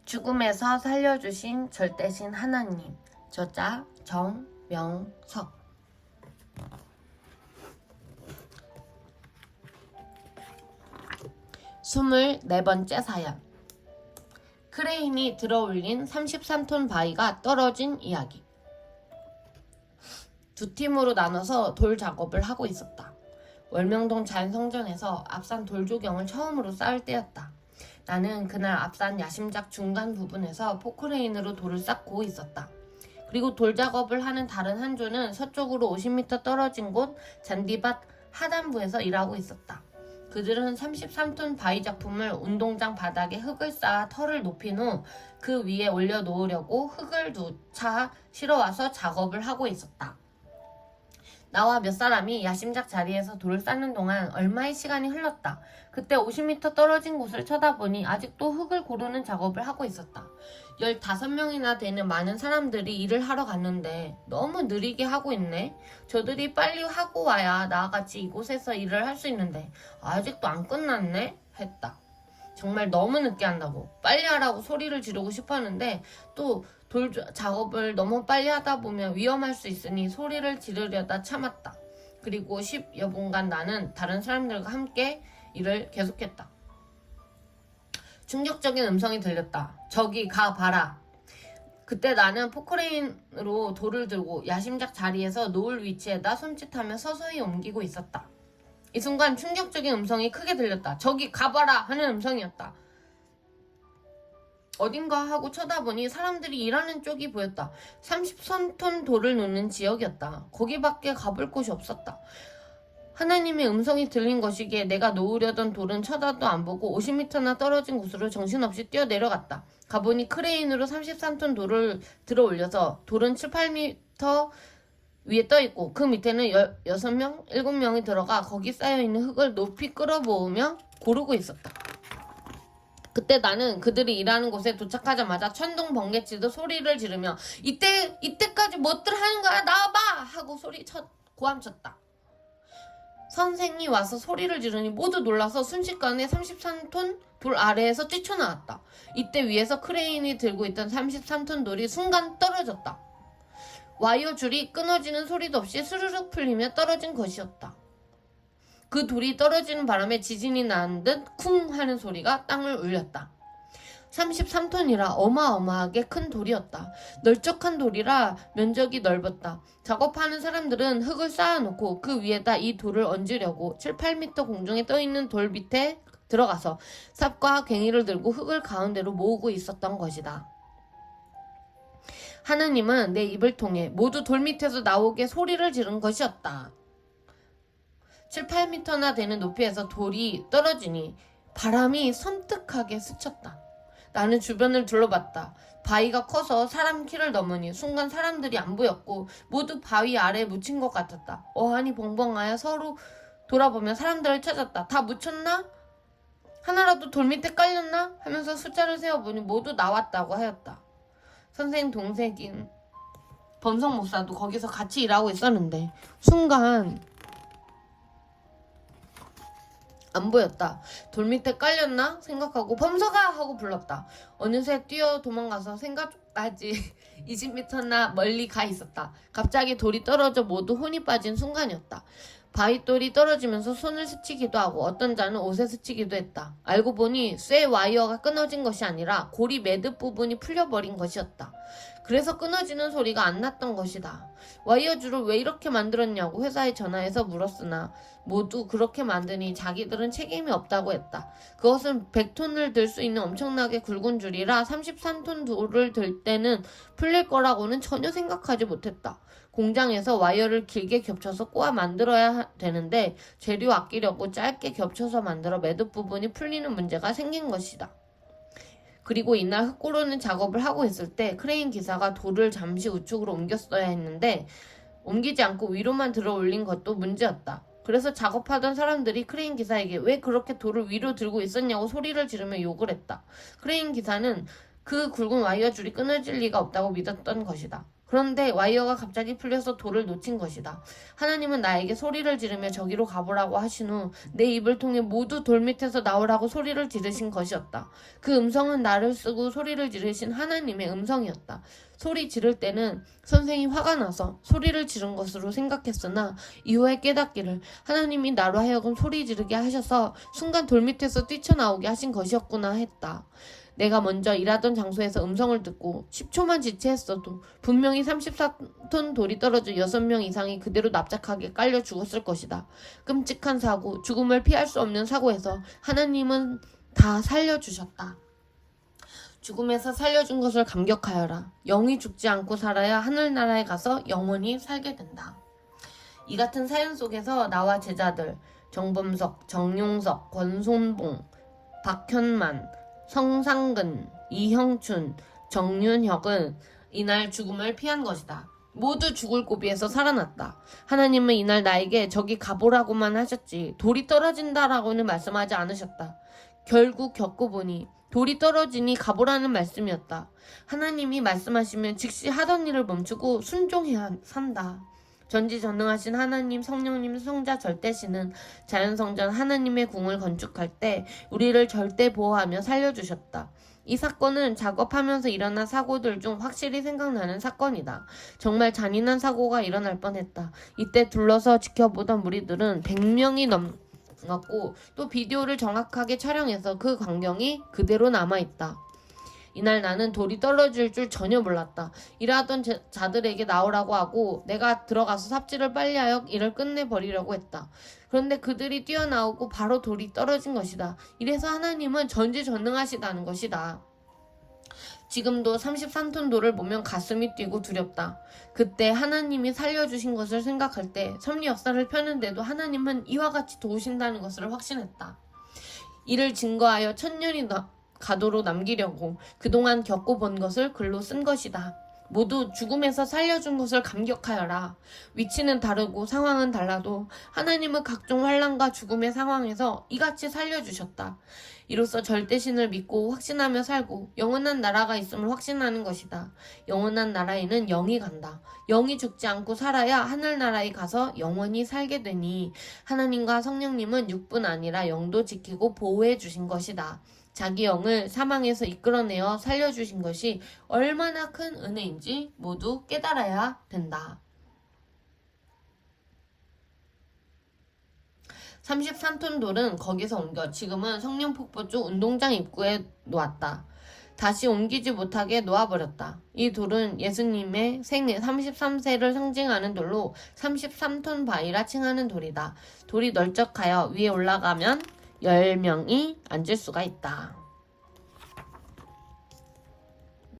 죽음에서 살려주신 절대신 하나님. 저자 정명석. 24번째 사연. 크레인이 들어올린 33톤 바위가 떨어진 이야기. 두 팀으로 나눠서 돌 작업을 하고 있었다. 월명동 자연성전에서 앞산 돌 조경을 처음으로 쌓을 때였다. 나는 그날 앞산 야심작 중간 부분에서 포크레인으로 돌을 쌓고 있었다. 그리고 돌 작업을 하는 다른 한 조는 서쪽으로 50m 떨어진 곳 잔디밭 하단부에서 일하고 있었다. 그들은 33톤 바위 작품을 운동장 바닥에 흙을 쌓아 털을 높인 후 그 위에 올려놓으려고 흙을 2차 실어와서 작업을 하고 있었다. 나와 몇 사람이 야심작 자리에서 돌을 쌓는 동안 얼마의 시간이 흘렀다. 그때 50m 떨어진 곳을 쳐다보니 아직도 흙을 고르는 작업을 하고 있었다. 15명이나 되는 많은 사람들이 일을 하러 갔는데 너무 느리게 하고 있네. 저들이 빨리 하고 와야 나와 같이 이곳에서 일을 할 수 있는데 아직도 안 끝났네? 했다. 정말 너무 늦게 한다고. 빨리 하라고 소리를 지르고 싶었는데 또 돌 작업을 너무 빨리 하다 보면 위험할 수 있으니 소리를 지르려다 참았다. 그리고 10여 분간 나는 다른 사람들과 함께 일을 계속했다. 충격적인 음성이 들렸다. 저기 가 봐라. 그때 나는 포크레인으로 돌을 들고 야심작 자리에서 놓을 위치에다 손짓하며 서서히 옮기고 있었다. 이 순간 충격적인 음성이 크게 들렸다. 저기 가봐라 하는 음성이었다. 어딘가 하고 쳐다보니 사람들이 일하는 쪽이 보였다. 33톤 돌을 놓는 지역이었다. 거기밖에 가볼 곳이 없었다. 하나님의 음성이 들린 것이기에 내가 놓으려던 돌은 쳐다도 안 보고 50m나 떨어진 곳으로 정신없이 뛰어내려갔다. 가보니 크레인으로 33톤 돌을 들어 올려서 돌은 7, 8m 위에 떠있고 그 밑에는 6명, 7명이 들어가 거기 쌓여있는 흙을 높이 끌어모으며 고르고 있었다. 그때 나는 그들이 일하는 곳에 도착하자마자 천둥 번개치듯 소리를 지르며 이때까지 뭐들 하는 거야? 나와봐! 하고 고함쳤다. 선생이 와서 소리를 지르니 모두 놀라서 순식간에 33톤 돌 아래에서 뛰쳐나왔다. 이때 위에서 크레인이 들고 있던 33톤 돌이 순간 떨어졌다. 와이어 줄이 끊어지는 소리도 없이 스르륵 풀리며 떨어진 것이었다. 그 돌이 떨어지는 바람에 지진이 난 듯 쿵 하는 소리가 땅을 울렸다. 33톤이라 어마어마하게 큰 돌이었다. 널쩍한 돌이라 면적이 넓었다. 작업하는 사람들은 흙을 쌓아놓고 그 위에다 이 돌을 얹으려고 7, 8m 공중에 떠있는 돌 밑에 들어가서 삽과 괭이를 들고 흙을 가운데로 모으고 있었던 것이다. 하나님은 내 입을 통해 모두 돌 밑에서 나오게 소리를 지른 것이었다. 7, 8m나 되는 높이에서 돌이 떨어지니 바람이 섬뜩하게 스쳤다. 나는 주변을 둘러봤다. 바위가 커서 사람 키를 넘으니 순간 사람들이 안 보였고 모두 바위 아래에 묻힌 것 같았다. 어안이 벙벙하여 서로 돌아보며 사람들을 찾았다. 다 묻혔나? 하나라도 돌 밑에 깔렸나? 하면서 숫자를 세어보니 모두 나왔다고 하였다. 선생 동생인 범석 목사도 거기서 같이 일하고 있었는데 순간 안 보였다. 돌 밑에 깔렸나 생각하고 범석아! 하고 불렀다. 어느새 뛰어 도망가서 생각까지 20m나 멀리 가 있었다. 갑자기 돌이 떨어져 모두 혼이 빠진 순간이었다. 바위돌이 떨어지면서 손을 스치기도 하고 어떤 자는 옷에 스치기도 했다. 알고 보니 쇠 와이어가 끊어진 것이 아니라 고리 매듭 부분이 풀려버린 것이었다. 그래서 끊어지는 소리가 안 났던 것이다. 와이어 줄을 왜 이렇게 만들었냐고 회사에 전화해서 물었으나 모두 그렇게 만드니 자기들은 책임이 없다고 했다. 그것은 100톤을 들 수 있는 엄청나게 굵은 줄이라 33톤 돌을 들 때는 풀릴 거라고는 전혀 생각하지 못했다. 공장에서 와이어를 길게 겹쳐서 꼬아 만들어야 되는데 재료 아끼려고 짧게 겹쳐서 만들어 매듭 부분이 풀리는 문제가 생긴 것이다. 그리고 이날 흙 고르는 작업을 하고 있을 때 크레인 기사가 돌을 잠시 우측으로 옮겼어야 했는데 옮기지 않고 위로만 들어 올린 것도 문제였다. 그래서 작업하던 사람들이 크레인 기사에게 왜 그렇게 돌을 위로 들고 있었냐고 소리를 지르며 욕을 했다. 크레인 기사는 그 굵은 와이어 줄이 끊어질 리가 없다고 믿었던 것이다. 그런데 와이어가 갑자기 풀려서 돌을 놓친 것이다. 하나님은 나에게 소리를 지르며 저기로 가보라고 하신 후 내 입을 통해 모두 돌 밑에서 나오라고 소리를 지르신 것이었다. 그 음성은 나를 쓰고 소리를 지르신 하나님의 음성이었다. 소리 지를 때는 선생이 화가 나서 소리를 지른 것으로 생각했으나 이후에 깨닫기를 하나님이 나로 하여금 소리 지르게 하셔서 순간 돌 밑에서 뛰쳐나오게 하신 것이었구나 했다. 내가 먼저 일하던 장소에서 음성을 듣고 10초만 지체했어도 분명히 34톤 돌이 떨어져 6명 이상이 그대로 납작하게 깔려 죽었을 것이다. 끔찍한 사고, 죽음을 피할 수 없는 사고에서 하나님은 다 살려주셨다. 죽음에서 살려준 것을 감격하여라. 영이 죽지 않고 살아야 하늘나라에 가서 영원히 살게 된다. 이 같은 사연 속에서 나와 제자들 정범석, 정용석, 권손봉, 박현만, 성상근, 이형춘, 정윤혁은 이날 죽음을 피한 것이다. 모두 죽을 고비에서 살아났다. 하나님은 이날 나에게 저기 가보라고만 하셨지 돌이 떨어진다라고는 말씀하지 않으셨다. 결국 겪어보니 돌이 떨어지니 가보라는 말씀이었다. 하나님이 말씀하시면 즉시 하던 일을 멈추고 순종해야 산다. 전지전능하신 하나님, 성령님, 성자 절대신은 자연성전 하나님의 궁을 건축할 때 우리를 절대 보호하며 살려주셨다. 이 사건은 작업하면서 일어난 사고들 중 확실히 생각나는 사건이다. 정말 잔인한 사고가 일어날 뻔했다. 이때 둘러서 지켜보던 무리들은 100명이 넘었고 또 비디오를 정확하게 촬영해서 그 광경이 그대로 남아있다. 이날 나는 돌이 떨어질 줄 전혀 몰랐다. 일하던 자들에게 나오라고 하고 내가 들어가서 삽질을 빨리하여 일을 끝내버리려고 했다. 그런데 그들이 뛰어나오고 바로 돌이 떨어진 것이다. 이래서 하나님은 전지전능하시다는 것이다. 지금도 33톤 돌을 보면 가슴이 뛰고 두렵다. 그때 하나님이 살려주신 것을 생각할 때 섭리 역사를 펴는데도 하나님은 이와 같이 도우신다는 것을 확신했다. 이를 증거하여 천년이 가도로 남기려고 그동안 겪어본 것을 글로 쓴 것이다. 모두 죽음에서 살려준 것을 감격하여라. 위치는 다르고 상황은 달라도 하나님은 각종 환난과 죽음의 상황에서 이같이 살려주셨다. 이로써 절대신을 믿고 확신하며 살고 영원한 나라가 있음을 확신하는 것이다. 영원한 나라에는 영이 간다. 영이 죽지 않고 살아야 하늘나라에 가서 영원히 살게 되니 하나님과 성령님은 육뿐 아니라 영도 지키고 보호해 주신 것이다. 자기 영을 사망에서 이끌어내어 살려주신 것이 얼마나 큰 은혜인지 모두 깨달아야 된다. 33톤 돌은 거기서 옮겨 지금은 성령폭포 쪽 운동장 입구에 놓았다. 다시 옮기지 못하게 놓아버렸다. 이 돌은 예수님의 생애 33세를 상징하는 돌로 33톤 바위라 칭하는 돌이다. 돌이 널쩍하여 위에 올라가면 10명이 앉을 수가 있다.